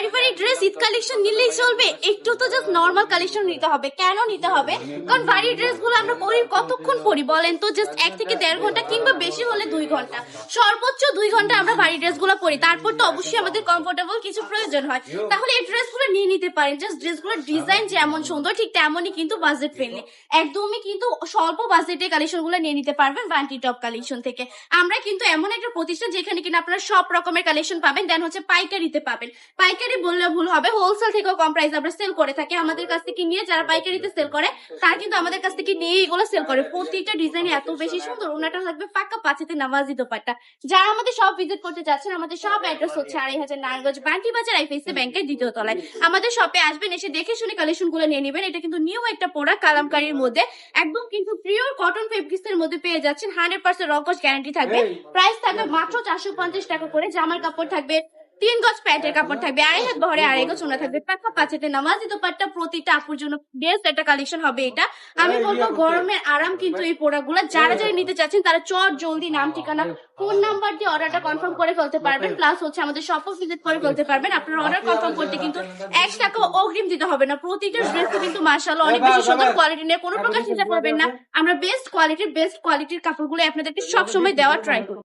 ভারী ভারী dress Eid collection নিলেই চলবে? একটু তো জাস্ট নর্মাল কালেকশন নিতে হবে। কেন নিতে হবে? কারণ ভারী ড্রেস গুলো আমরা পরি কতক্ষণ পরি বলেন তো? জাস্ট 1 থেকে 1.5 ঘন্টা কিংবা বেশি হলে 2 ঘন্টা, সর্বোচ্চ 2 ঘন্টা আমরা ভারী ড্রেস গুলো পরি। তারপর তো অবশ্যই আমাদের কমফোর্টেবল কিছু প্রয়োজন হয়, তাহলে এই ড্রেস গুলো নিয়ে নিতে পারেন। জাস্ট ড্রেস গুলোর ডিজাইন যেমন সুন্দর ঠিক তেমনই কিন্তু বাজেট ফ্রেন্ডলি, একদমই কিন্তু স্বল্প বাজেটে কালেকশন গুলো নিয়ে নিতে পারবেন বান্টি টপ কালেকশন থেকে। আমরা কিন্তু এমন একটা প্রতিষ্ঠান যেখানে কিনা আপনারা সব রকমের কালেকশন পাবেন, দেন হচ্ছে পাইকারিতে পাবেন। পাইকারি বললে ভুল হবে, হোলসেল থেকেও কম প্রাইস আমরা সেল করে থাকি। আমাদের কাছ থেকে নিয়ে যারা পাইকারিতে সেল করে তারা কিন্তু আমাদের কাছ থেকে নিয়ে এগুলো সেল করে। প্রতিটা ডিজাইন এত বেশি সুন্দর, ওনাটা থাকবে পাক্কা পাঁচেতে নামাজি দোপাট্টা। যারা আমাদের সব ভিজিট করতে যাচ্ছেন, আমাদের সব অ্যাড্রেস হচ্ছে 2.5 নারায়ণগঞ্জ বান্টি বাজার আইপিএসসি ব্যাংকের 2য় তলায়। আমাদের শপে আসবেন, এসে দেখে শুনে কালেকশন গুলো নিয়ে নেবেন। এটা কিন্তু নিউ একটা প্রোডাক্ট, কালামকারীর মধ্যে একদম কিন্তু পিওর কটন ফেব্রিক্স এর মধ্যে পেয়ে যাচ্ছেন। 100% রকস গ্যারান্টি থাকবে। প্রাইস থাকবে মাত্র 450 টাকা করে। জামার কাপড় থাকবে 3 গজ, প্যান্টের কাপড় থাকবে 2.5 হাত বহরে, 2.5 গজ ওনা থাকবে পাকা পাঁচেতে নামাজি দোপাট্টা। প্রতিটা আপুর জন্য বেস্ট একটা কালেকশন হবে এটা। আমি বলবো গরমের আরাম কিন্তু এই প্রোডাক্ট গুলা। যারা যারা নিতে চাচ্ছেন তারা চট জলদি নাম ঠিকানা ফোন নাম্বার দিয়ে অর্ডারটা কনফার্ম করে ফেলতে পারবেন। প্লাস হচ্ছে আমাদের শপও ভিজিট করে ফেলতে পারবেন। আপনার অর্ডার কনফার্ম করতে কিন্তু 1 টাকা অগ্রিম দিতে হবে না। প্রতিটা ড্রেস কিন্তু মাশাআল্লাহ অনেক বেশি সুন্দর কোয়ালিটি নিয়ে কোনো প্রকার চিন্তা করবেন না। আমরা বেস্ট কোয়ালিটির কাপড়গুলো আপনাদেরকে সবসময় দেওয়ার ট্রাই করি।